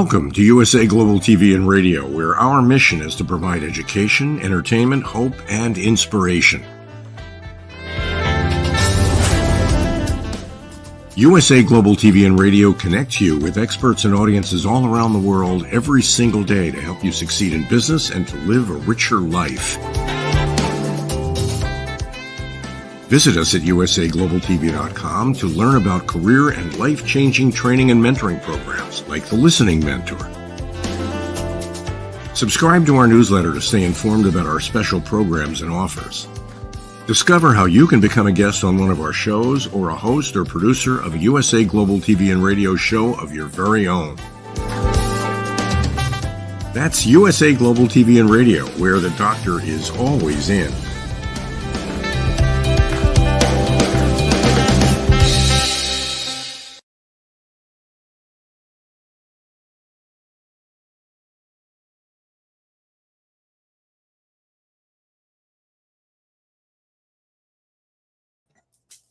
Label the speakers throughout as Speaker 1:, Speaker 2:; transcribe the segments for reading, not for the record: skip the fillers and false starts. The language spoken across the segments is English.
Speaker 1: Welcome to USA Global TV and Radio, where our mission is to provide education, entertainment, hope, and inspiration. USA Global TV and Radio connects you with experts and audiences all around the world every single day to help you succeed in business and to live a richer life. Visit us at usaglobaltv.com to learn about career and life-changing training and mentoring programs like the Listening Mentor. Subscribe to our newsletter to stay informed about our special programs and offers. Discover how you can become a guest on one of our shows or a host or producer of a USA Global TV and Radio show of your very own. That's USA Global TV and Radio, where the doctor is always in.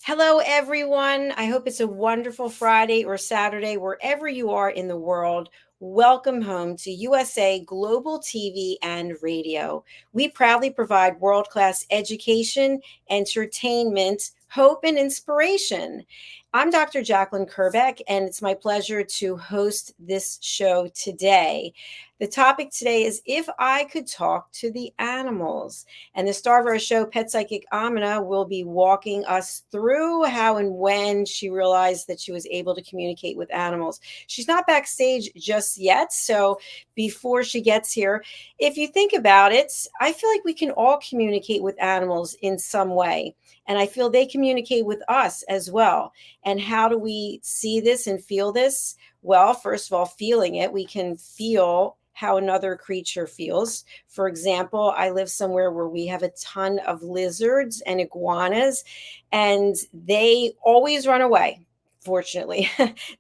Speaker 2: Hello, everyone. I hope it's a wonderful Friday or Saturday, wherever you are in the world. Welcome home to USA Global TV and Radio. We proudly provide world-class education, entertainment, hope, and inspiration. I'm Dr. Jacalyn Kerbeck, and it's my pleasure to host this show today. The topic today is If I Could Talk to the Animals. And the star of our show, pet psychic Aminah, will be walking us through how and when she realized that she was able to communicate with animals. She's not backstage just yet, so before she gets here, if you think about it, I feel like we can all communicate with animals in some way. And I feel they communicate with us as well. And how do we see this and feel this? Well, first of all, feeling it, we can feel how another creature feels. For example, I live somewhere where we have a ton of lizards and iguanas, and they always run away. Fortunately,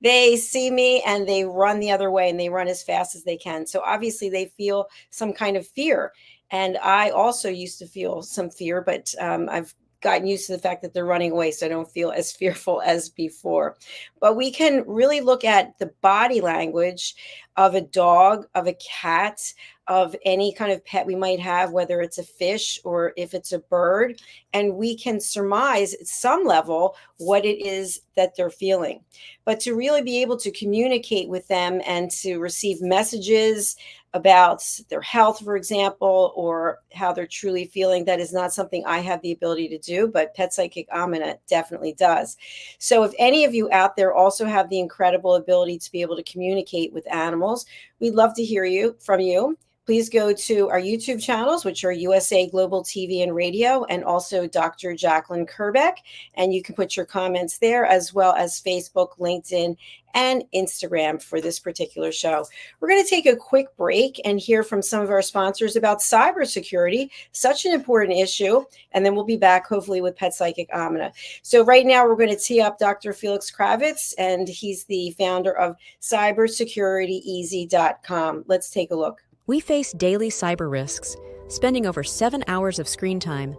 Speaker 2: they see me and they run the other way, and they run as fast as they can. So obviously they feel some kind of fear. And I also used to feel some fear, but I've gotten used to the fact that they're running away, so I don't feel as fearful as before. But we can really look at the body language of a dog, of a cat, of any kind of pet we might have, whether it's a fish or if it's a bird, and we can surmise at some level what it is that they're feeling. But to really be able to communicate with them and to receive messages about their health, for example, or how they're truly feeling, that is not something I have the ability to do, but pet psychic Aminah definitely does. So if any of you out there also have the incredible ability to be able to communicate with animals, we'd love to hear from you. Please go to our YouTube channels, which are USA Global TV and Radio, and also Dr. Jacalyn Kerbeck. And you can put your comments there, as well as Facebook, LinkedIn, and Instagram for this particular show. We're going to take a quick break and hear from some of our sponsors about cybersecurity, such an important issue. And then we'll be back, hopefully, with pet psychic Aminah. So right now, we're going to tee up Dr. Felix Kravitz, and he's the founder of cybersecurityeasy.com. Let's take a look.
Speaker 3: We face daily cyber risks, spending over 7 hours of screen time,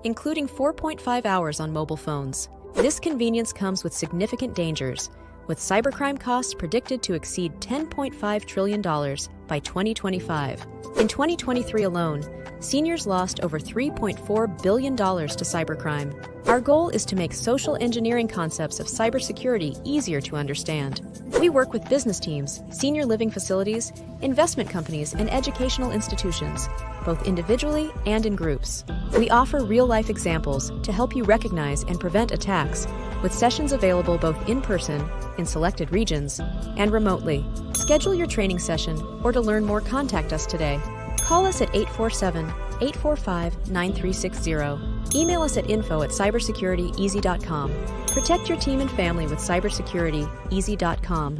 Speaker 3: including 4.5 hours on mobile phones. This convenience comes with significant dangers, with cybercrime costs predicted to exceed $10.5 trillion by 2025. In 2023 alone, seniors lost over $3.4 billion to cybercrime. Our goal is to make social engineering concepts of cybersecurity easier to understand. We work with business teams, senior living facilities, investment companies, and educational institutions, both individually and in groups. We offer real-life examples to help you recognize and prevent attacks, with sessions available both in person, in selected regions, and remotely. Schedule your training session, or to learn more, contact us today. Call us at 847-845-9360. Email us at info@cybersecurityeasy.com. Protect your team and family with cybersecurityeasy.com.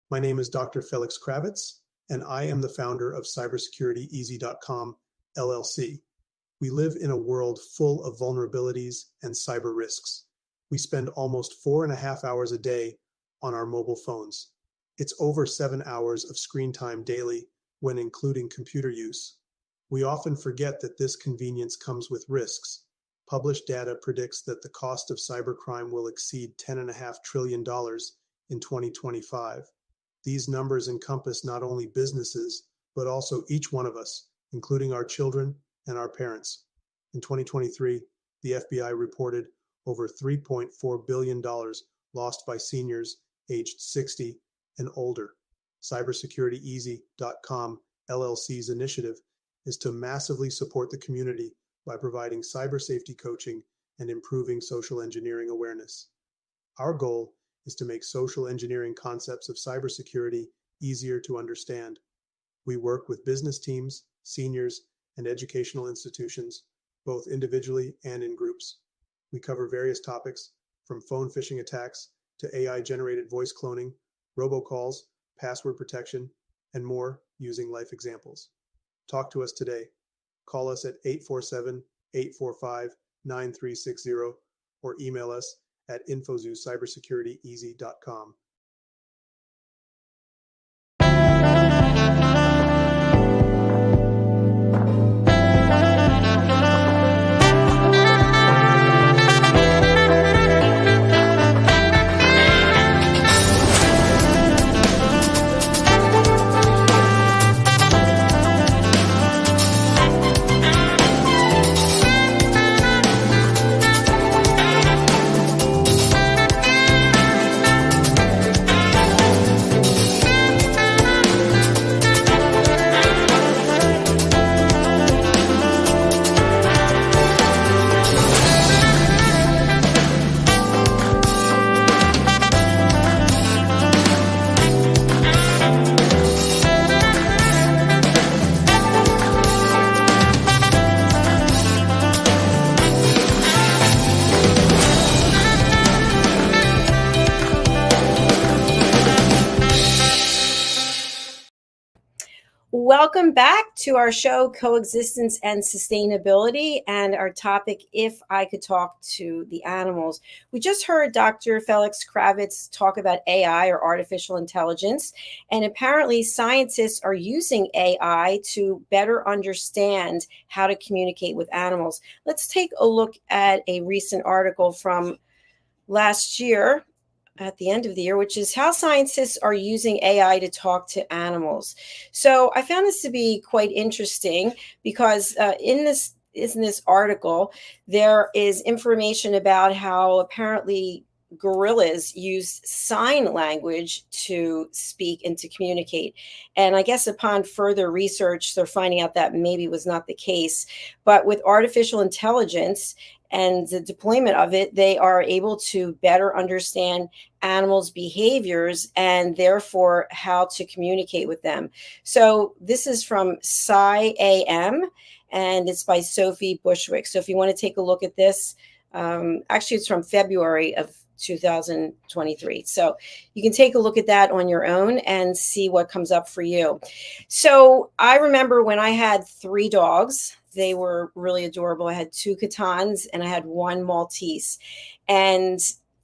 Speaker 4: My name is Dr. Felix Kravitz, and I am the founder of cybersecurityeasy.com, LLC. We live in a world full of vulnerabilities and cyber risks. We spend almost 4.5 hours a day on our mobile phones. It's over 7 hours of screen time daily when including computer use. We often forget that this convenience comes with risks. Published data predicts that the cost of cybercrime will exceed $10.5 trillion in 2025. These numbers encompass not only businesses, but also each one of us, including our children and our parents. In 2023, the FBI reported over $3.4 billion lost by seniors aged 60 and older. CybersecurityEasy.com LLC's initiative is to massively support the community by providing cyber safety coaching and improving social engineering awareness. Our goal is to make social engineering concepts of cybersecurity easier to understand. We work with business teams, seniors, and educational institutions, both individually and in groups. We cover various topics from phone phishing attacks to AI-generated voice cloning, robocalls, password protection, and more using life examples. Talk to us today. Call us at 847-845-9360 or email us at info@cybersecurity-easy.com.
Speaker 2: Welcome back to our show, Coexistence and Sustainability, and our topic, If I Could Talk to the Animals. We just heard Dr. Felix Kravitz talk about AI, or artificial intelligence, and apparently scientists are using AI to better understand how to communicate with animals. Let's take a look at a recent article from last year, at the end of the year, which is how scientists are using AI to talk to animals. So I found this to be quite interesting because in this article, there is information about how apparently gorillas use sign language to speak and to communicate. And I guess upon further research, they're finding out that maybe was not the case. But with artificial intelligence and the deployment of it, they are able to better understand animals' behaviors and therefore how to communicate with them. So this is from SciAM, and it's by Sophie Bushwick. So if you want to take a look at this, actually it's from February of 2023. So you can take a look at that on your own and see what comes up for you. So I remember when I had 3 dogs. They were really adorable. I had 2 Catons and I had 1 Maltese. And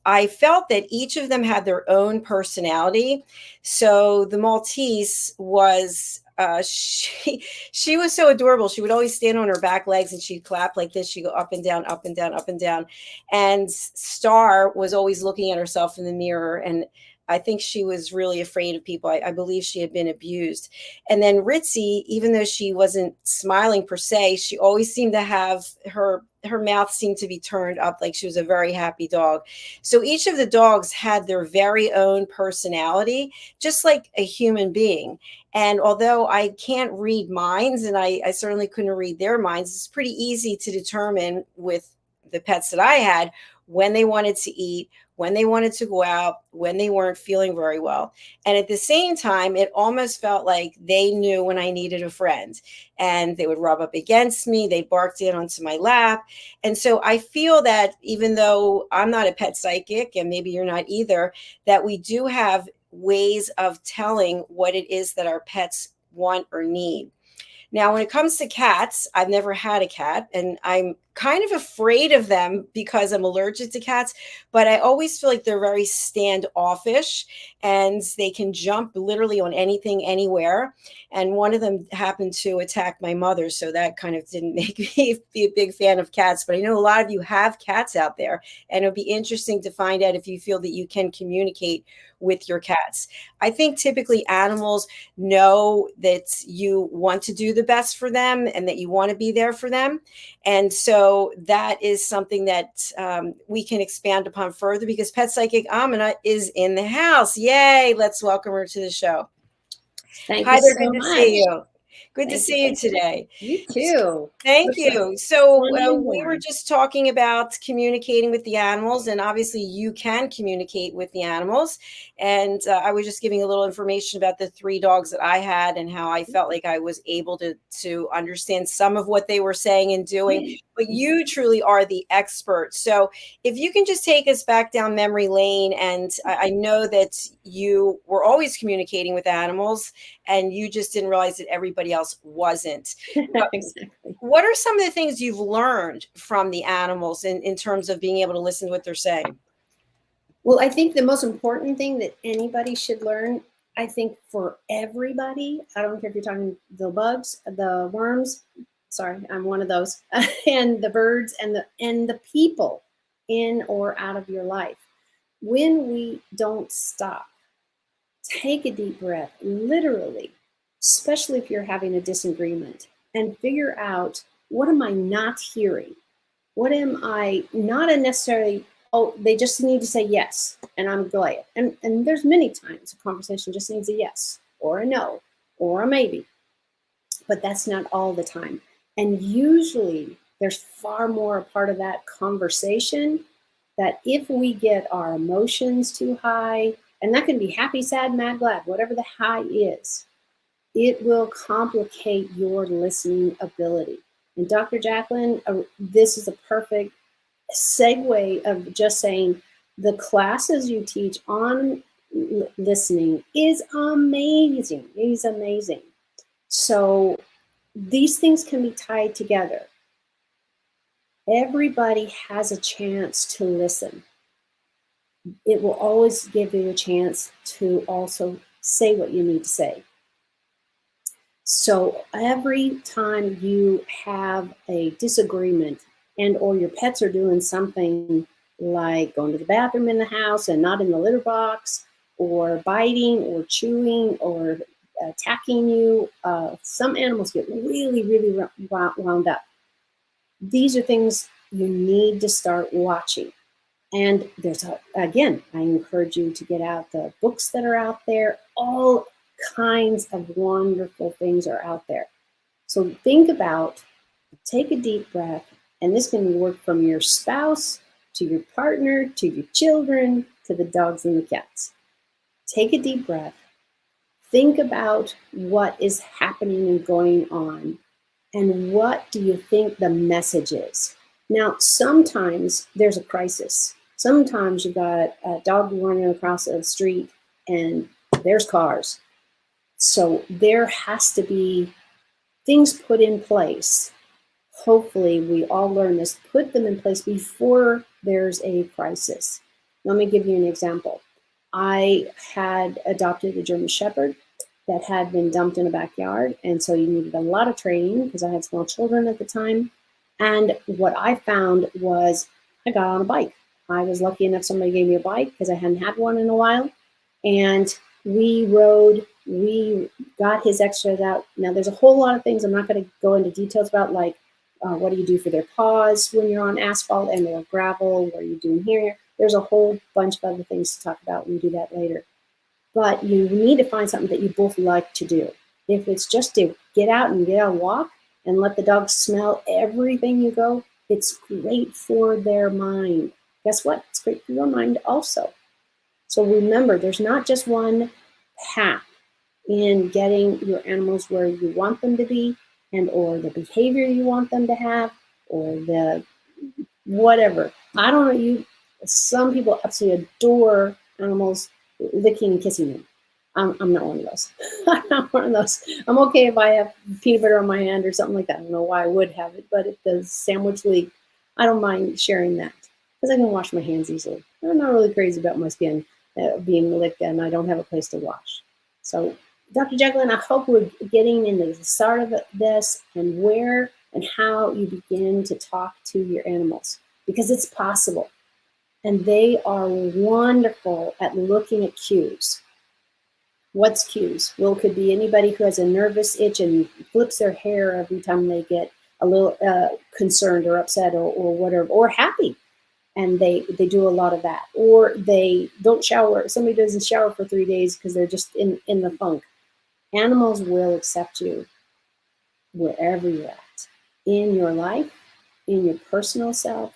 Speaker 2: I felt that each of them had their own personality. So the Maltese was, she was so adorable. She would always stand on her back legs and she'd clap like this. She'd go up and down, up and down, up and down. And Star was always looking at herself in the mirror, and I think she was really afraid of people. I believe she had been abused. And then Ritzy, even though she wasn't smiling per se, she always seemed to have her mouth seemed to be turned up, like she was a very happy dog. So each of the dogs had their very own personality, just like a human being. And although I can't read minds, and I certainly couldn't read their minds, it's pretty easy to determine with the pets that I had when they wanted to eat, when they wanted to go out, when they weren't feeling very well. And at the same time, it almost felt like they knew when I needed a friend, and they would rub up against me. They barked in onto my lap. And so I feel that even though I'm not a pet psychic, and maybe you're not either, that we do have ways of telling what it is that our pets want or need. Now, when it comes to cats, I've never had a cat, and I'm kind of afraid of them because I'm allergic to cats, but I always feel like they're very standoffish and they can jump literally on anything, anywhere. And one of them happened to attack my mother. So that kind of didn't make me be a big fan of cats. But I know a lot of you have cats out there, and it'll be interesting to find out if you feel that you can communicate with your cats. I think typically animals know that you want to do the best for them and that you want to be there for them. And so that is something that we can expand upon further, because Pet Psychic Amina is in the house. Yay. Let's welcome her to the show.
Speaker 5: Thank
Speaker 2: Hi
Speaker 5: you
Speaker 2: there.
Speaker 5: so
Speaker 2: Good to
Speaker 5: much.
Speaker 2: see you. Good to
Speaker 5: Thank
Speaker 2: see you today.
Speaker 5: You too.
Speaker 2: Thank you. So we were
Speaker 5: Wonderful.
Speaker 2: just talking about communicating with the animals, and obviously you can communicate with the animals. And I was just giving a little information about the 3 dogs that I had and how I felt like I was able to understand some of what they were saying and doing. But you truly are the expert. So if you can just take us back down memory lane, and I know that you were always communicating with animals and you just didn't realize that everybody else wasn't.
Speaker 5: Exactly.
Speaker 2: What are some of the things you've learned from the animals in terms of being able to listen to what they're saying?
Speaker 5: Well, I think the most important thing that anybody should learn, I think for everybody, I don't care if you're talking the bugs, the worms, sorry, I'm one of those, and the birds and the people in or out of your life. When we don't stop, take a deep breath, literally, especially if you're having a disagreement, and figure out, what am I not hearing? What am I not necessarily, oh, they just need to say yes, and I'm glad. And there's many times a conversation just needs a yes, or a no, or a maybe. But that's not all the time. And usually there's far more a part of that conversation that if we get our emotions too high, and that can be happy, sad, mad, glad, whatever the high is, it will complicate your listening ability. And Dr. Jacalyn, this is a perfect segue of just saying the classes you teach on listening is amazing. It is amazing. So these things can be tied together. Everybody has a chance to listen. It will always give you a chance to also say what you need to say. So every time you have a disagreement and or your pets are doing something like going to the bathroom in the house and not in the litter box, or biting or chewing or attacking you, some animals get really, really wound up. These are things you need to start watching. And there's, again, I encourage you to get out the books that are out there. All kinds of wonderful things are out there. So think about, take a deep breath, and this can work from your spouse to your partner, to your children, to the dogs and the cats. Take a deep breath. Think about what is happening and going on, and what do you think the message is? Now, sometimes there's a crisis. Sometimes you got a dog running across the street and there's cars. So there has to be things put in place. Hopefully we all learn this, put them in place before there's a crisis. Let me give you an example. I had adopted a German Shepherd that had been dumped in a backyard. And so you needed a lot of training because I had small children at the time. And what I found was I got on a bike. I was lucky enough somebody gave me a bike because I hadn't had one in a while. And we rode, we got his exercise out. Now there's a whole lot of things I'm not going to go into details about, like what do you do for their paws when you're on asphalt and or gravel? What are you doing here? There's a whole bunch of other things to talk about. We'll do that later. But you need to find something that you both like to do. If it's just to get out and get on a walk and let the dog smell everything you go, it's great for their mind. Guess what? It's great for your mind also. So remember, there's not just one path in getting your animals where you want them to be, and or the behavior you want them to have, or the whatever. I don't know, some people absolutely adore animals licking and kissing them. I'm not one of those. I'm not one of those. I'm okay if I have peanut butter on my hand or something like that. I don't know why I would have it, but if the sandwich leak, I don't mind sharing that because I can wash my hands easily. I'm not really crazy about my skin being licked and I don't have a place to wash. So, Dr. Jacalyn, I hope we're getting into the start of this and where and how you begin to talk to your animals, because it's possible. And they are wonderful at looking at cues. What's cues? Well, it could be anybody who has a nervous itch and flips their hair every time they get a little concerned or upset or whatever, or happy. And they do a lot of that. Or they don't shower. Somebody doesn't shower for 3 days because they're just in the funk. Animals will accept you wherever you're at, in your life, in your personal self,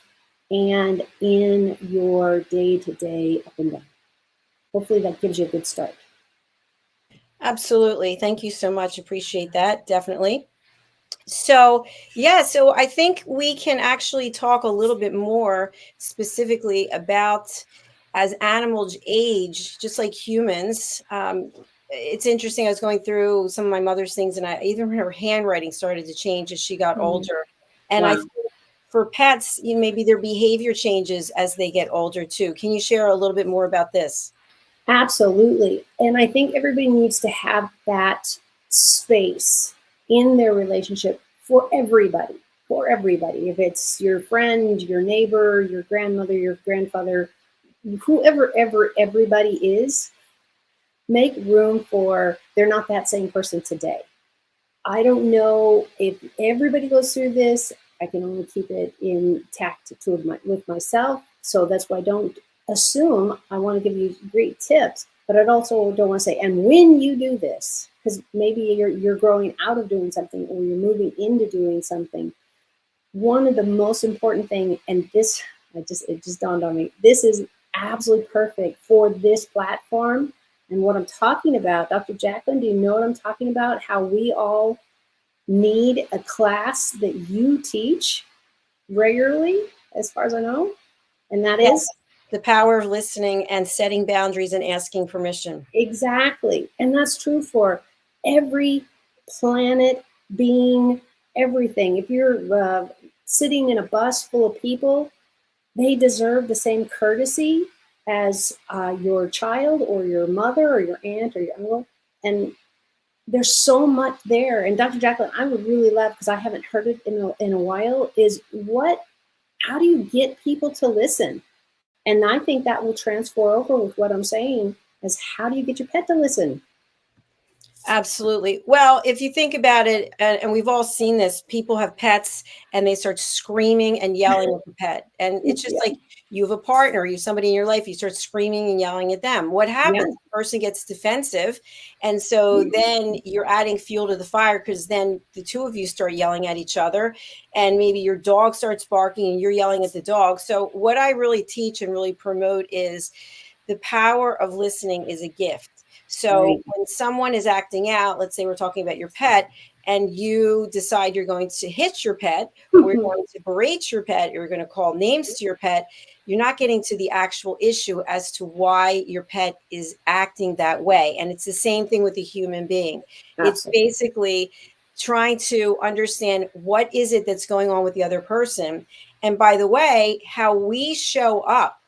Speaker 5: and in your day-to-day up and down. Hopefully that gives you a good start.
Speaker 2: Absolutely. Thank you so much. Appreciate that. Definitely. So, yeah, so I think we can actually talk a little bit more specifically about as animals age, just like humans. It's interesting. I was going through some of my mother's things, and even her handwriting started to change as she got older. And
Speaker 5: Wow.
Speaker 2: I think for pets, maybe their behavior changes as they get older too. Can you share a little bit more about this?
Speaker 5: Absolutely. And I think everybody needs to have that space in their relationship for everybody, for everybody. If it's your friend, your neighbor, your grandmother, your grandfather, whoever everybody is, make room for they're not that same person today. I don't know if everybody goes through this. I can only keep it intact with myself. So that's why I don't assume. I want to give you great tips, but I also don't want to say, and when you do this, because maybe you're growing out of doing something or you're moving into doing something. One of the most important thing, and this, it just dawned on me, this is absolutely perfect for this platform. And what I'm talking about, Dr. Jacalyn, do you know what I'm talking about? How we all need a class that you teach regularly, as far as I know. And that is
Speaker 2: the power of listening and setting boundaries and asking permission.
Speaker 5: Exactly. And that's true for every planet, being, everything. If you're sitting in a bus full of people, they deserve the same courtesy as your child or your mother or your aunt or your uncle. And there's so much there. And Dr. Jacalyn, I would really love, because I haven't heard it in a while, is how do you get people to listen? And I think that will transfer over with what I'm saying is how do you get your pet to listen?
Speaker 2: Absolutely. Well, if you think about it, and we've all seen this, people have pets and they start screaming and yelling at the pet. And it's just like you have a partner, you have somebody in your life, you start screaming and yelling at them. What happens? The person gets defensive. And so then you're adding fuel to the fire, because then the two of you start yelling at each other, and maybe your dog starts barking and you're yelling at the dog. So what I really teach and really promote is the power of listening is a gift. So when someone is acting out, let's say we're talking about your pet, and you decide you're going to hit your pet, or you're going to berate your pet, or you're going to call names to your pet, you're not getting to the actual issue as to why your pet is acting that way. And it's the same thing with a human being. It's basically trying to understand what is it that's going on with the other person. And by the way, how we show up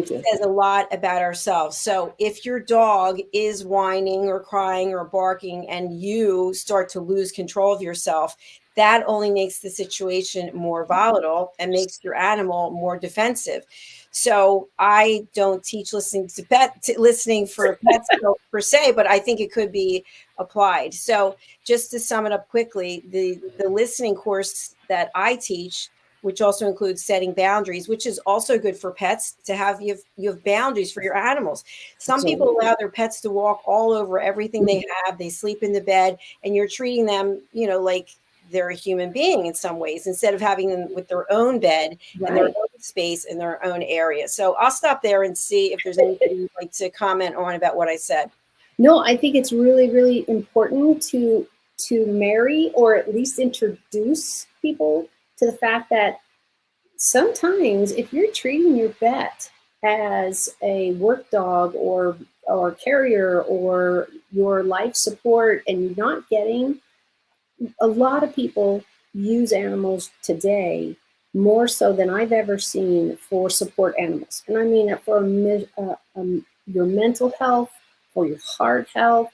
Speaker 2: says a lot about ourselves. So if your dog is whining or crying or barking and you start to lose control of yourself, that only makes the situation more volatile and makes your animal more defensive. So I don't teach listening for pets per se, but I think it could be applied. So just to sum it up quickly, the listening course that I teach, which also includes setting boundaries, which is also good for pets to have. You have boundaries for your animals. Some people allow their pets to walk all over everything they have. They sleep in the bed, and you're treating them, like they're a human being in some ways, instead of having them with their own bed and their own space in their own area. So I'll stop there and see if there's anything you'd like to comment on about what I said.
Speaker 5: No, I think it's really, really important to marry, or at least introduce people to the fact that sometimes if you're treating your pet as a work dog or carrier or your life support, and you're not getting, a lot of people use animals today more so than I've ever seen for support animals. And I mean for your mental health, for your heart health,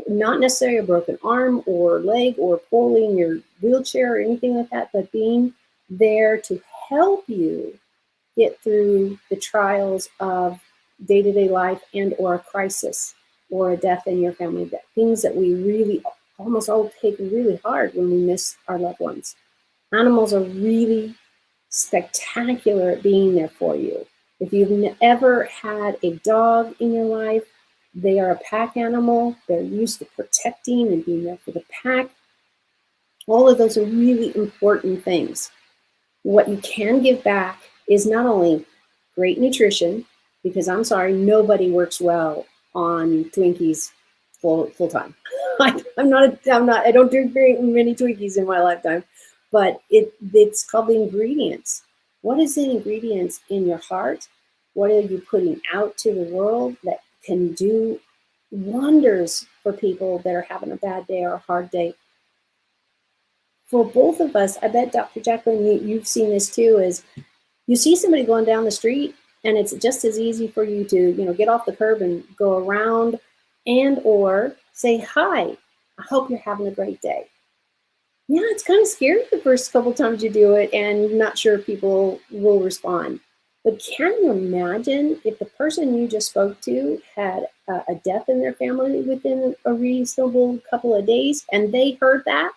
Speaker 5: not necessarily a broken arm or leg or pulling your wheelchair or anything like that, but being there to help you get through the trials of day-to-day life and or a crisis or a death in your family, things that we really almost all take really hard when we miss our loved ones. Animals are really spectacular at being there for you. If you've ever had a dog in your life, they are a pack animal. They're used to protecting and being there for the pack. All of those are really important things. What you can give back is not only great nutrition, because I'm sorry, nobody works well on Twinkies full time. I don't drink very many Twinkies in my lifetime, but it's called the ingredients. What is the ingredients in your heart? What are you putting out to the world that can do wonders for people that are having a bad day or a hard day? For both of us, I bet Dr. Jacalyn, you've seen this too, is you see somebody going down the street and it's just as easy for you to, get off the curb and go around and or say, hi, I hope you're having a great day. Yeah, it's kind of scary the first couple times you do it and you're not sure people will respond. But can you imagine if the person you just spoke to had a death in their family within a reasonable couple of days and they heard that?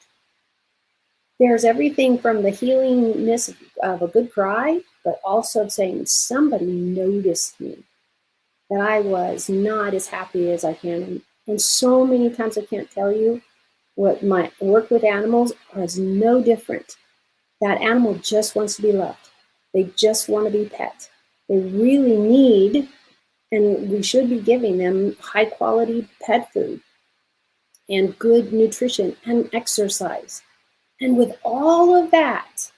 Speaker 5: There's everything from the healingness of a good cry, but also saying somebody noticed me, that I was not as happy as I can. And so many times I can't tell you what my work with animals is no different. That animal just wants to be loved. They just want to be pet. They really need, and we should be giving them high quality pet food and good nutrition and exercise. And with all of that,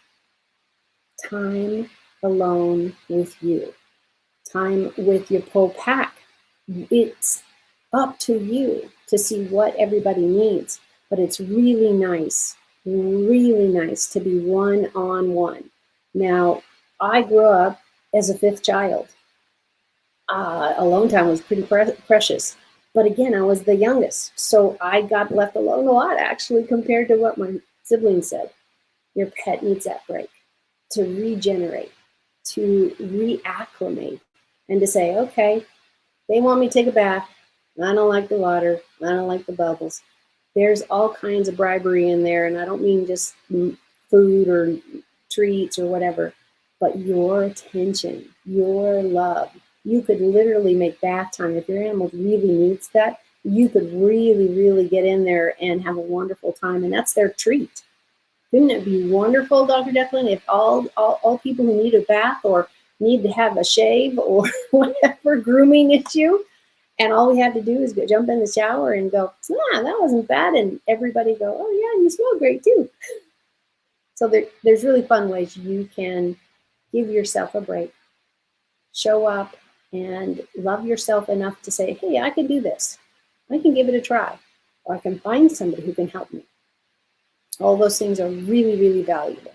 Speaker 5: time alone with you, time with your whole pack. It's up to you to see what everybody needs, but it's really nice to be one-on-one. Now, I grew up as a fifth child. Alone time was pretty precious. But again, I was the youngest, so I got left alone a lot, actually, compared to what my siblings said. Your pet needs that break to regenerate, to reacclimate, and to say, okay, they want me to take a bath. I don't like the water. I don't like the bubbles. There's all kinds of bribery in there, and I don't mean just food or treats or whatever, but your attention, your love. You could literally make bath time. If your animal really needs that, you could really, really get in there and have a wonderful time, and that's their treat. Wouldn't it be wonderful, Dr. Jacalyn, if all people who need a bath or need to have a shave or whatever grooming issue, and all we had to do is jump in the shower and go, that wasn't bad, and everybody go, oh yeah, you smell great too. So there's really fun ways you can give yourself a break, show up, and love yourself enough to say, hey, I can do this. I can give it a try, or I can find somebody who can help me. All those things are really, really valuable.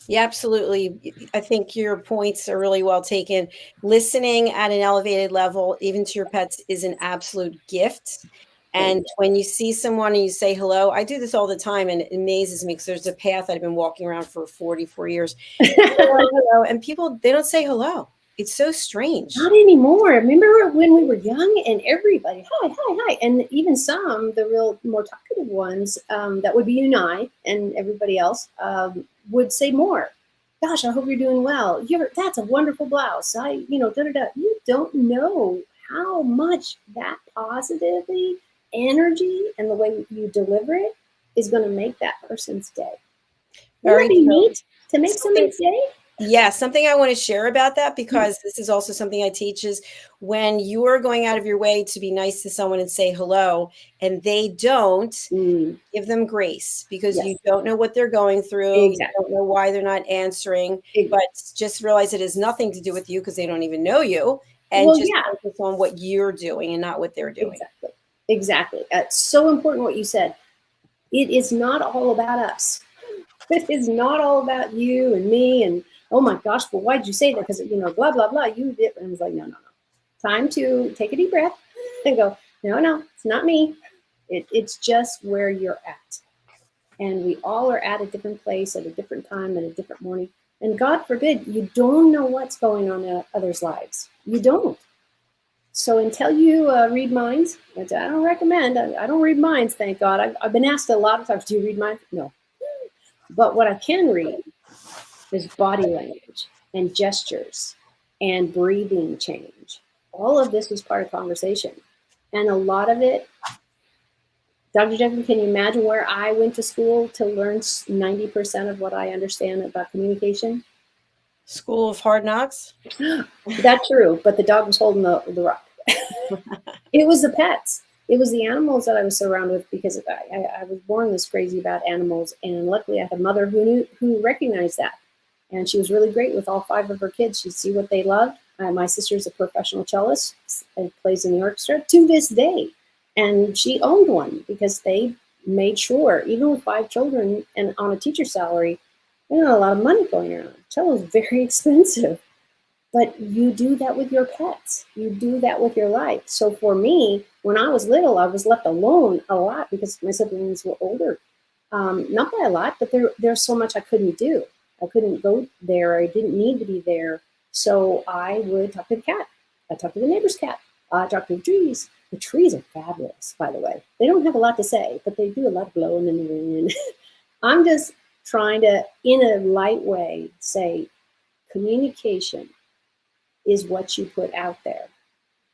Speaker 2: Yeah, absolutely. I think your points are really well taken. Listening at an elevated level, even to your pets, is an absolute gift. And when you see someone and you say hello, I do this all the time, and it amazes me because there's a path I've been walking around for 44 years. Hello, and people, they don't say hello. It's so strange.
Speaker 5: Not anymore. Remember when we were young and everybody, hi. And even some, the real more talkative ones, that would be you and I and everybody else, would say more. Gosh, I hope you're doing well. That's a wonderful blouse. You don't know how much that positivity, energy, and the way you deliver it is going to make that person's day. Wouldn't that be neat to make somebody's day?
Speaker 2: Yeah, something I want to share about that, because this is also something I teach, is when you are going out of your way to be nice to someone and say hello, and they don't, give them grace, because you don't know what they're going through. Exactly. You don't know why they're not answering, but just realize it has nothing to do with you because they don't even know you, and focus on what you're doing and not what they're doing.
Speaker 5: Exactly. It's so important what you said. It is not all about us. It is not all about you and me and, oh my gosh, but why'd you say that? Because, blah, blah, blah, you did. And I was like, no. Time to take a deep breath and go, no, it's not me. It's just where you're at. And we all are at a different place at a different time at a different morning. And God forbid, you don't know what's going on in others' lives. You don't. So until you read minds, which I don't recommend, I don't read minds, thank God. I've been asked a lot of times, do you read minds? No. But what I can read is body language and gestures and breathing change. All of this is part of conversation. And a lot of it, Dr. Jacalyn, can you imagine where I went to school to learn 90% of what I understand about communication?
Speaker 2: School of Hard Knocks?
Speaker 5: That's true, but the dog was holding the rock. It was the pets. It was the animals that I was surrounded with, because I was born this crazy about animals. And luckily I had a mother who recognized that. And she was really great with all 5 of her kids. She'd see what they loved. My sister's a professional cellist and plays in the orchestra to this day. And she owned one because they made sure, even with 5 children and on a teacher's salary, there's not a lot of money going around. Cello is very expensive. But you do that with your pets. You do that with your life. So for me, when I was little, I was left alone a lot because my siblings were older. Not by a lot, but there's so much I couldn't do. I couldn't go there. I didn't need to be there. So I would talk to the cat. I talked to the neighbor's cat. I talked to the trees. The trees are fabulous, by the way. They don't have a lot to say, but they do a lot of blowing in the wind. I'm just trying to, in a light way, say communication is what you put out there.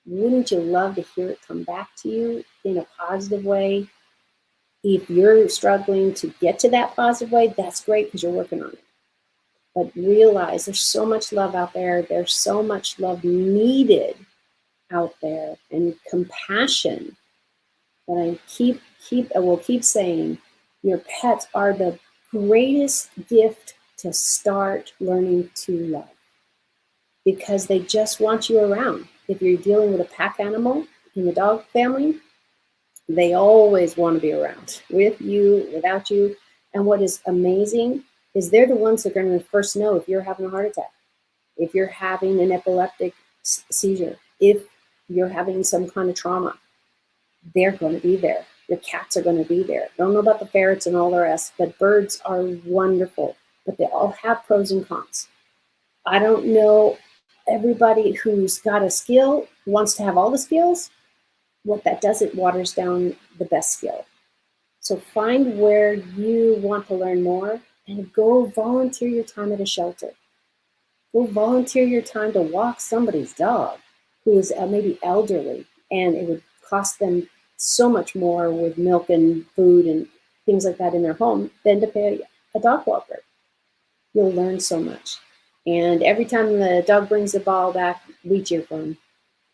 Speaker 5: Wouldn't you love to hear it come back to you in a positive way? If you're struggling to get to that positive way, that's great because you're working on it. But realize there's so much love out there. There's so much love needed out there, and compassion. And I will keep saying, your pets are the greatest gift to start learning to love, because they just want you around. If you're dealing with a pack animal in the dog family, they always want to be around, with you, without you. And what is amazing is they're the ones that are going to first know if you're having a heart attack, if you're having an epileptic seizure, if you're having some kind of trauma. They're going to be there. Your cats are going to be there. Don't know about the ferrets and all the rest, but birds are wonderful, but they all have pros and cons. I don't know everybody who's got a skill wants to have all the skills. What that does, it waters down the best skill. So find where you want to learn more and go volunteer your time at a shelter. Go volunteer your time to walk somebody's dog who is maybe elderly, and it would cost them so much more with milk and food and things like that in their home than to pay a dog walker. You'll learn so much. And every time the dog brings the ball back, we cheer for him.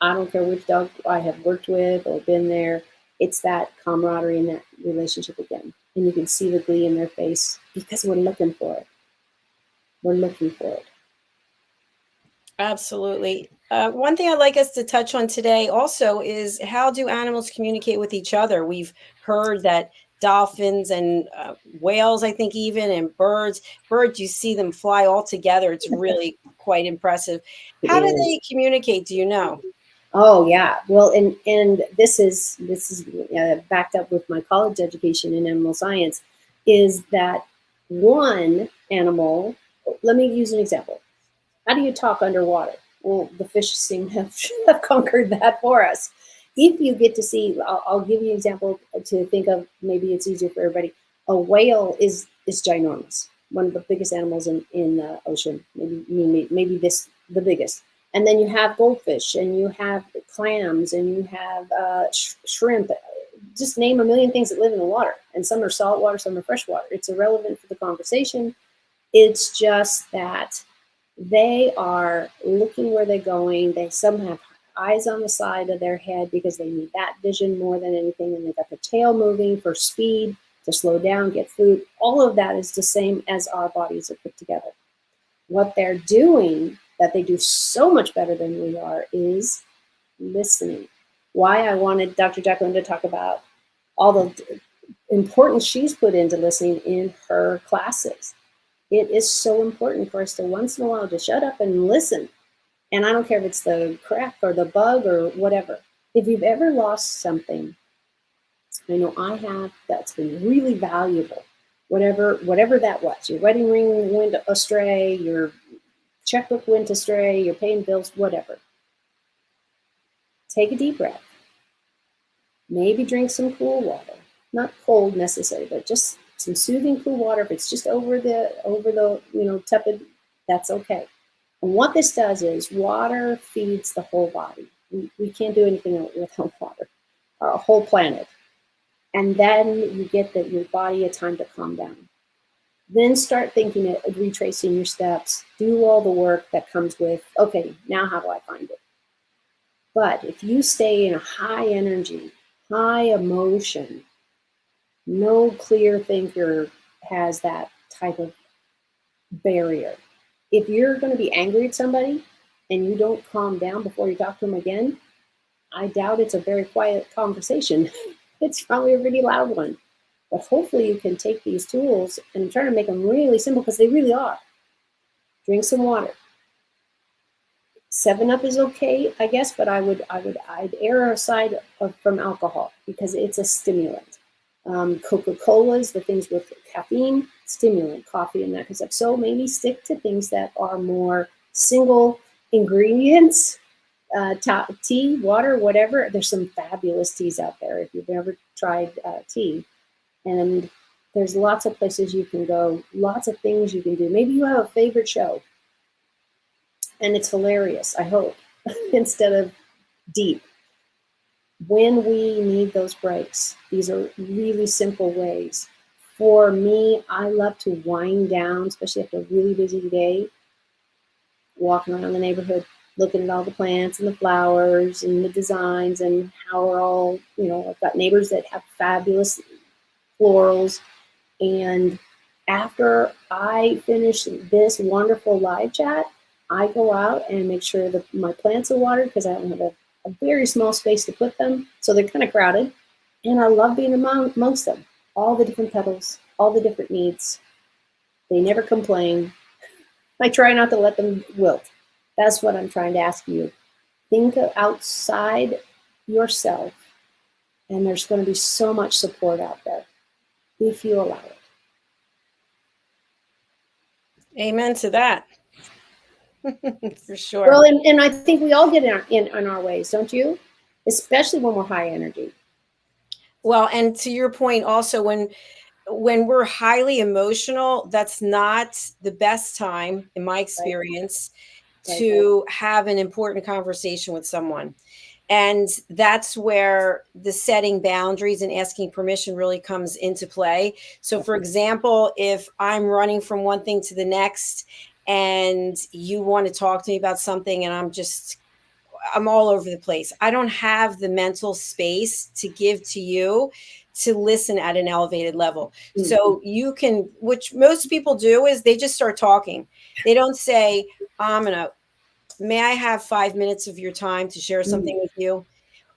Speaker 5: I don't care which dog I have worked with or been there. It's that camaraderie and that relationship again. And you can see the glee in their face because we're looking for it. We're looking for it.
Speaker 2: Absolutely. One thing I'd like us to touch on today also is, how do animals communicate with each other? We've heard that dolphins and whales, I think even, and birds, you see them fly all together. It's really quite impressive. How do they communicate? Do you know?
Speaker 5: Oh yeah. Well, and this is backed up with my college education in animal science, is that one animal, let me use an example. How do you talk underwater? Well, the fish seem to have conquered that for us. If you get to see, I'll give you an example to think of, maybe it's easier for everybody. A whale is ginormous, one of the biggest animals in the ocean, maybe the biggest. And then you have goldfish, and you have clams, and you have shrimp. Just name a million things that live in the water. And some are saltwater, some are freshwater. It's irrelevant for the conversation. It's just that they are looking where they're going. Some have eyes on the side of their head because they need that vision more than anything. And they've got the tail moving for speed, to slow down, get food. All of that is the same as our bodies are put together. What they're doing that they do so much better than we are is listening. Why I wanted Dr. Jacalyn to talk about all the importance she's put into listening in her classes. It is so important for us to once in a while just shut up and listen. And I don't care if it's the crack or the bug or whatever. If you've ever lost something, I know I have, that's been really valuable. Whatever that was, your wedding ring went astray, your checkbook went astray, you're paying bills, whatever. Take a deep breath. Maybe drink some cool water. Not cold necessarily, but just some soothing cool water. If it's just over the tepid, that's okay. And what this does is water feeds the whole body. We can't do anything without water, our whole planet. And then you get your body a time to calm down. Then start thinking, retracing your steps, do all the work that comes with, okay, now how do I find it? But if you stay in a high energy, high emotion, no clear thinker has that type of barrier. If you're going to be angry at somebody and you don't calm down before you talk to them again, I doubt it's a very quiet conversation. It's probably a really loud one. But hopefully you can take these tools and try to make them really simple, because they really are. Drink some water. 7-Up is okay, I guess, but I'd err aside from alcohol because it's a stimulant. Coca-Colas, the things with caffeine, stimulant, coffee and that kind of stuff. So maybe stick to things that are more single ingredients, tea, water, whatever. There's some fabulous teas out there if you've never tried tea. And there's lots of places you can go, lots of things you can do. Maybe you have a favorite show and it's hilarious, I hope, instead of deep. When we need those breaks, these are really simple ways. For me, I love to wind down, especially after a really busy day, walking around the neighborhood, looking at all the plants and the flowers and the designs and how we're all, I've got neighbors that have fabulous florals. And after I finish this wonderful live chat, I go out and make sure that my plants are watered, because I don't have a very small space to put them, so they're kind of crowded. And I love being amongst them. All the different petals, all the different needs. They never complain. I try not to let them wilt. That's what I'm trying to ask you. Think outside yourself, and there's going to be so much support out there if you allow it.
Speaker 2: Amen to that. For sure.
Speaker 5: Well, and I think we all get in our ways, don't you? Especially when we're high energy.
Speaker 2: Well, and to your point also, when we're highly emotional, that's not the best time, in my experience, to have an important conversation with someone. And that's where the setting boundaries and asking permission really comes into play. So, for example, if I'm running from one thing to the next and you want to talk to me about something and I'm all over the place, I don't have the mental space to give to you to listen at an elevated level. Mm-hmm. So you can, which most people do, is they just start talking. They don't say, Amina, may I have 5 minutes of your time to share something with you?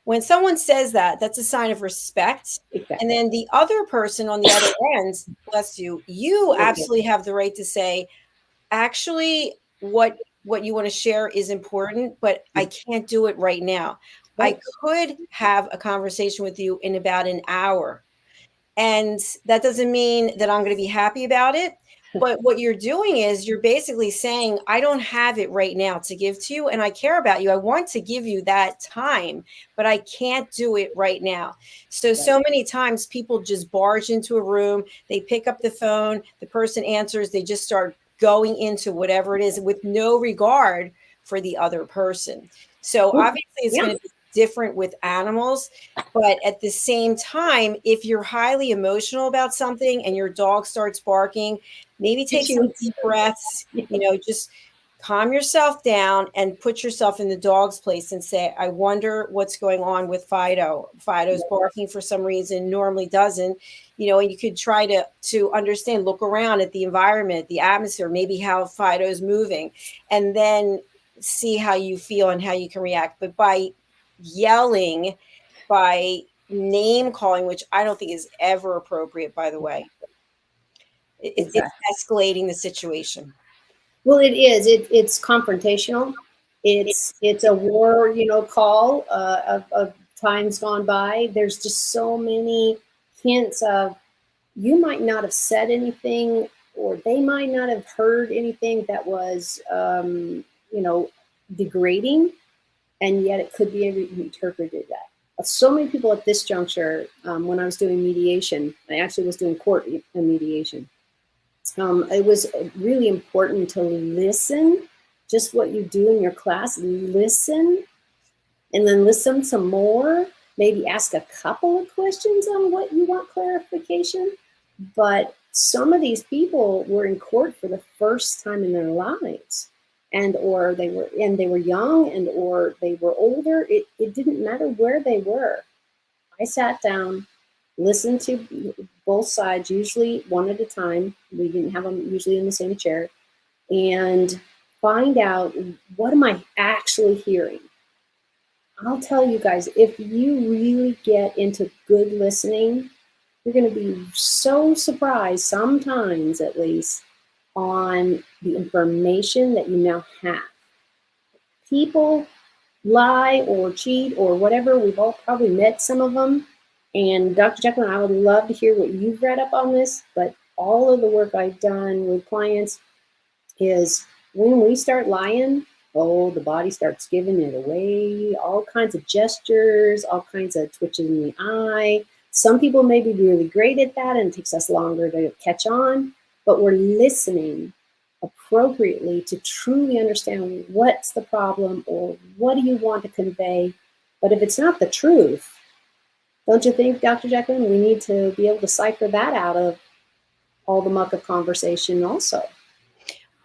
Speaker 2: When someone says that, that's a sign of respect. Exactly. And then the other person on the other end, bless you, you absolutely have the right to say, actually, what you want to share is important, but I can't do it right now. Right. I could have a conversation with you in about an hour. And that doesn't mean that I'm going to be happy about it. But what you're doing is you're basically saying, I don't have it right now to give to you, and I care about you. I want to give you that time, but I can't do it right now. So many times people just barge into a room, they pick up the phone, the person answers, they just start going into whatever it is with no regard for the other person. So obviously it's going to be different with animals, but at the same time, if you're highly emotional about something and your dog starts barking, maybe take some deep breaths, just calm yourself down and put yourself in the dog's place and say, I wonder what's going on with Fido. Fido's barking for some reason, normally doesn't, and you could try to understand, look around at the environment, the atmosphere, maybe how Fido's moving, and then see how you feel and how you can react. But by yelling, by name calling, which I don't think is ever appropriate, by the way. It's
Speaker 5: Exactly.
Speaker 2: escalating the situation.
Speaker 5: Well, it is. It's confrontational. It's a war, call of times gone by. There's just so many hints of you might not have said anything, or they might not have heard anything that was, degrading, and yet it could be interpreted that. So many people at this juncture, when I was doing mediation, I actually was doing court and mediation. It was really important to listen, just what you do in your class, listen, and then listen some more, maybe ask a couple of questions on what you want clarification. But some of these people were in court for the first time in their lives, or they were young, or they were older. It didn't matter where they were. I sat down, listened to both sides, usually one at a time. We didn't have them usually in the same chair, and find out, what am I actually hearing? I'll tell you guys, if you really get into good listening, you're going to be so surprised, sometimes at least, on the information that you now have. People lie or cheat or whatever. We've all probably met some of them. And Dr. Jacalyn, I would love to hear what you've read up on this, but all of the work I've done with clients is when we start lying, the body starts giving it away, all kinds of gestures, all kinds of twitches in the eye. Some people may be really great at that, and it takes us longer to catch on, but we're listening appropriately to truly understand what's the problem or what do you want to convey. But if it's not the truth, don't you think, Dr. Jacalyn, we need to be able to cipher that out of all the muck of conversation also?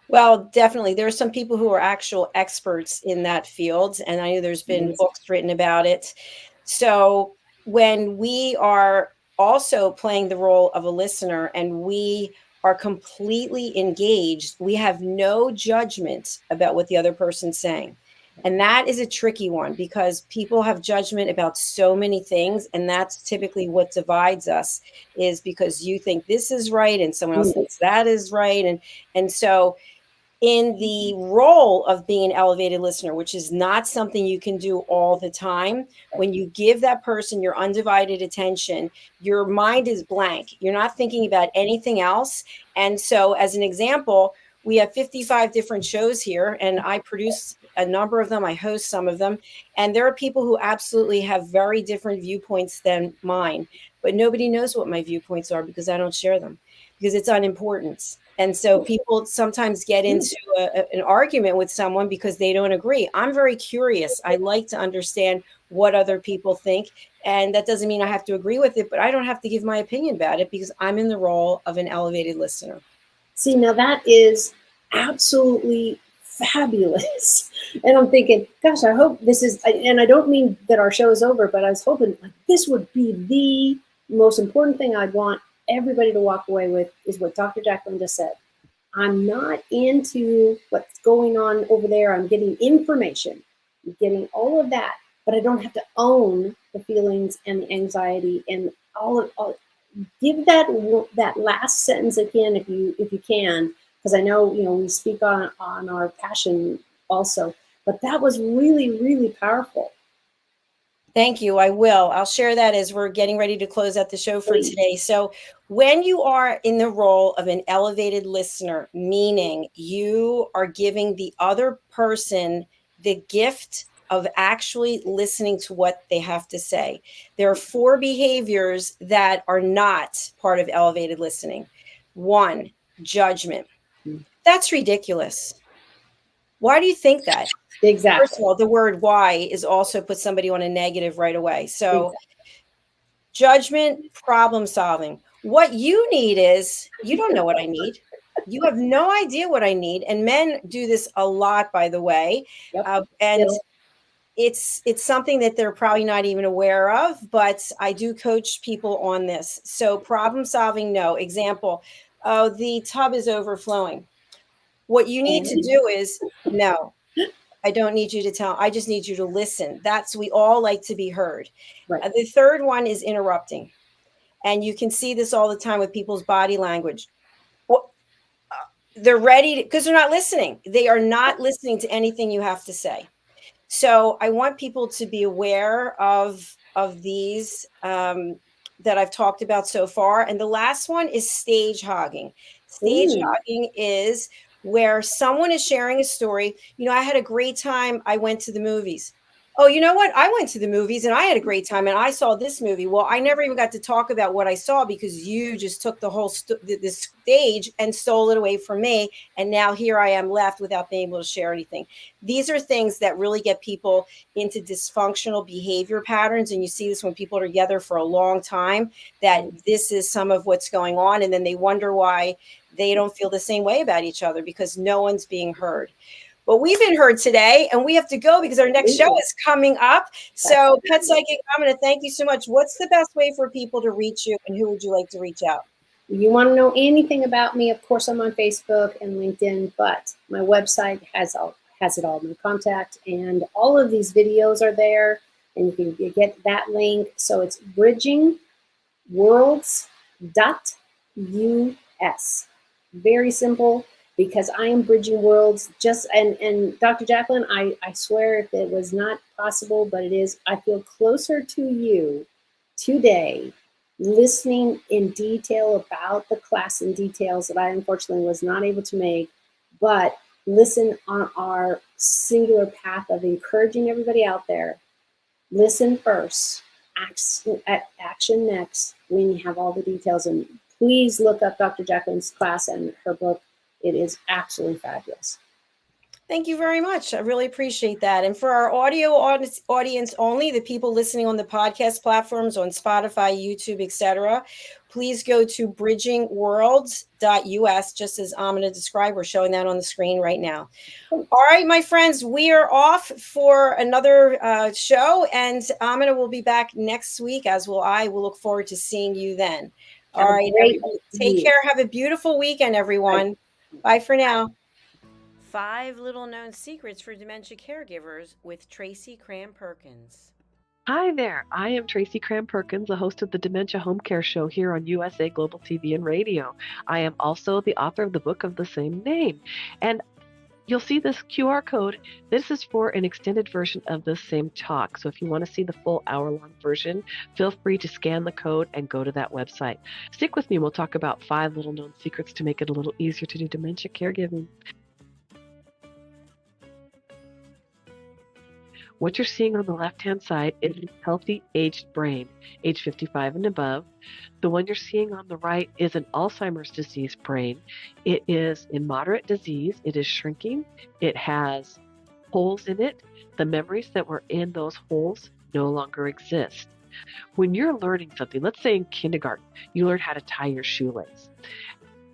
Speaker 2: Well, definitely. There are some people who are actual experts in that field, and I know there's been books written about it. So when we are also playing the role of a listener and we are completely engaged, we have no judgment about what the other person's saying. And that is a tricky one because people have judgment about so many things. And that's typically what divides us, is because you think this is right and someone else thinks that is right. And so in the role of being an elevated listener, which is not something you can do all the time, when you give that person your undivided attention, your mind is blank. You're not thinking about anything else. And so as an example, we have 55 different shows here, and I produce a number of them. I host some of them. And there are people who absolutely have very different viewpoints than mine, but nobody knows what my viewpoints are because I don't share them, because it's unimportant. And so people sometimes get into an argument with someone because they don't agree. I'm very curious. I like to understand what other people think. And that doesn't mean I have to agree with it, but I don't have to give my opinion about it because I'm in the role of an elevated listener.
Speaker 5: See, now that is absolutely fabulous. And I'm thinking, gosh, I hope this is, and I don't mean that our show is over, but I was hoping like this would be the most important thing I'd want everybody to walk away with, is what Dr. Jacalyn just said. I'm not into what's going on over there. I'm getting information, I'm getting all of that, but I don't have to own the feelings and the anxiety and all. Give that last sentence again if you can, because I know we speak on our passion also, but that was really, really powerful.
Speaker 2: Thank you. I will. I'll share that as we're getting ready to close out the show for today. So when you are in the role of an elevated listener, meaning you are giving the other person the gift of actually listening to what they have to say, there are 4 behaviors that are not part of elevated listening. 1, judgment. That's ridiculous. Why do you think that?
Speaker 5: Exactly.
Speaker 2: First of all, the word why is also put somebody on a negative right away. So judgment, problem solving. What you need is, you don't know what I need. You have no idea what I need. And men do this a lot, by the way. And it's something that they're probably not even aware of, but I do coach people on this. So problem solving, no. Example, the tub is overflowing. What you need to do is, no. I don't need you to tell. I just need you to listen. We all like to be heard.
Speaker 5: Right.
Speaker 2: The third one is interrupting. And you can see this all the time with people's body language. Well, they're ready because they're not listening. They are not listening to anything you have to say. So I want people to be aware of these that I've talked about so far. And the last one is stage hogging. Stage
Speaker 5: Ooh.
Speaker 2: hogging is where someone is sharing a story. I had a great time. I went to the movies. Oh, you know what? I went to the movies and I had a great time and I saw this movie. Well, I never even got to talk about what I saw because you just took the whole the stage and stole it away from me. And now here I am left without being able to share anything. These are things that really get people into dysfunctional behavior patterns. And you see this when people are together for a long time, that this is some of what's going on. And then they wonder why they don't feel the same way about each other because no one's being heard. Well, we've been heard today and we have to go because our next show is coming up. So Pet Psychic, I'm going to thank you so much. What's the best way for people to reach you and who would you like to reach out?
Speaker 5: You want to know anything about me? Of course, I'm on Facebook and LinkedIn, but my website has it all, my contact, and all of these videos are there, and you can get that link. So it's bridgingworlds.us. Very simple, because I am bridging worlds. And Dr. Jacalyn, I swear if it was not possible, but it is, I feel closer to you today, listening in detail about the class and details that I unfortunately was not able to make, but listen on our singular path of encouraging everybody out there. Listen first, action next when you have all the details. And please look up Dr. Jacalyn's class and her book. It is absolutely fabulous.
Speaker 2: Thank you very much. I really appreciate that. And for our audio audience only, the people listening on the podcast platforms, on Spotify, YouTube, etc., please go to bridgingworlds.us, just as Amina described. We're showing that on the screen right now. All right, my friends, we are off for another show, and Amina will be back next week, as will I. We'll look forward to seeing you then. All right, take care. Have a beautiful weekend, everyone. Bye for now. 5 little known secrets for dementia caregivers with Tracy Cram-Perkins.
Speaker 6: Hi there, I am Tracy Cram-Perkins, the host of the Dementia Home Care Show here on USA Global TV and Radio. I am also the author of the book of the same name. And you'll see this QR code. This is for an extended version of the same talk. So if you want to see the full hour-long version, feel free to scan the code and go to that website. Stick with me and we'll talk about 5 little known secrets to make it a little easier to do dementia caregiving. What you're seeing on the left-hand side is a healthy aged brain, age 55 and above. The one you're seeing on the right is an Alzheimer's disease brain. It is in moderate disease. It is shrinking. It has holes in it. The memories that were in those holes no longer exist. When you're learning something, let's say in kindergarten, you learn how to tie your shoelace.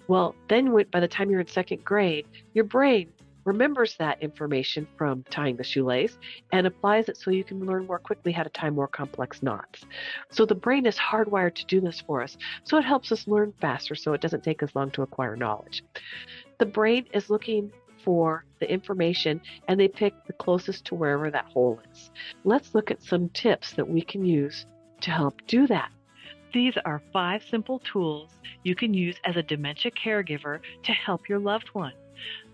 Speaker 6: Well, then by the time you're in 2nd grade, your brain remembers that information from tying the shoelace and applies it so you can learn more quickly how to tie more complex knots. So the brain is hardwired to do this for us. So it helps us learn faster so it doesn't take us long to acquire knowledge. The brain is looking for the information and they pick the closest to wherever that hole is. Let's look at some tips that we can use to help do that.
Speaker 7: These are 5 simple tools you can use as a dementia caregiver to help your loved one.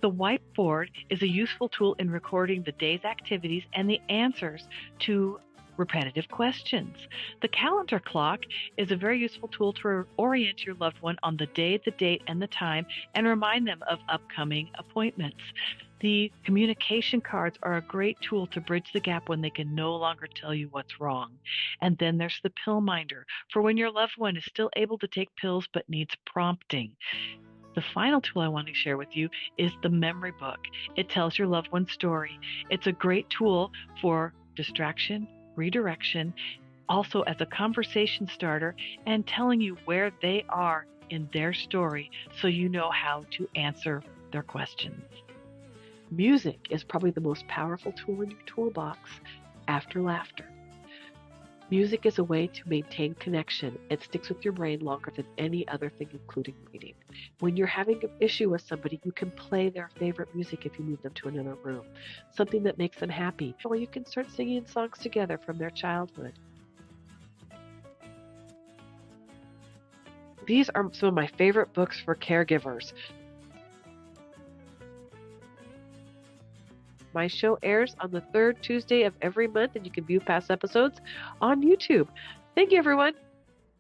Speaker 7: The whiteboard is a useful tool in recording the day's activities and the answers to repetitive questions. The calendar clock is a very useful tool to orient your loved one on the day, the date, and the time, and remind them of upcoming appointments. The communication cards are a great tool to bridge the gap when they can no longer tell you what's wrong. And then there's the pill minder, for when your loved one is still able to take pills but needs prompting. The final tool I want to share with you is the memory book. It tells your loved one's story. It's a great tool for distraction, redirection, also as a conversation starter, and telling you where they are in their story so you know how to answer their questions.
Speaker 6: Music is probably the most powerful tool in your toolbox after laughter. Music is a way to maintain connection. It sticks with your brain longer than any other thing, including reading. When you're having an issue with somebody, you can play their favorite music if you move them to another room, something that makes them happy, or you can start singing songs together from their childhood. These are some of my favorite books for caregivers. My show airs on the third Tuesday of every month, and you can view past episodes on YouTube. Thank you, everyone.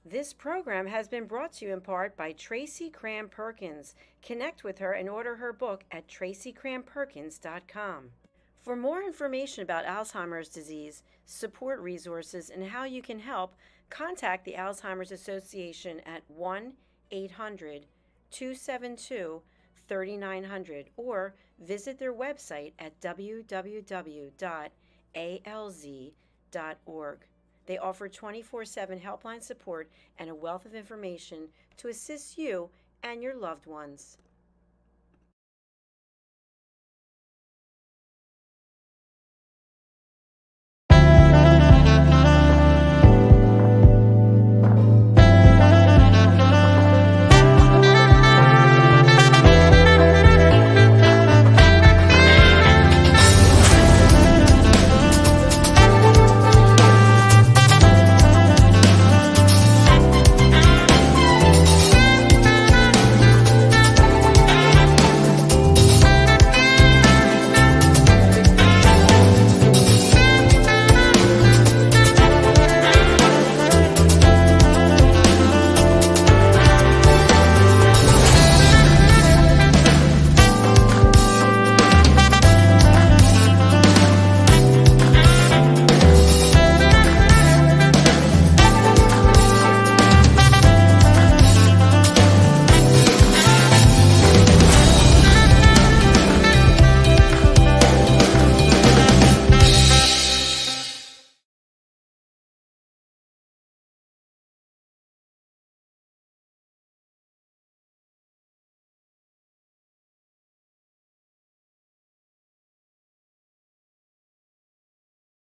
Speaker 2: This program has been brought to you in part by Tracy Cram Perkins. Connect with her and order her book at tracycramperkins.com. For more information about Alzheimer's disease, support resources, and how you can help, contact the Alzheimer's Association at 1-800-272-3900 or visit their website at www.alz.org. They offer 24/7 helpline support and a wealth of information to assist you and your loved ones.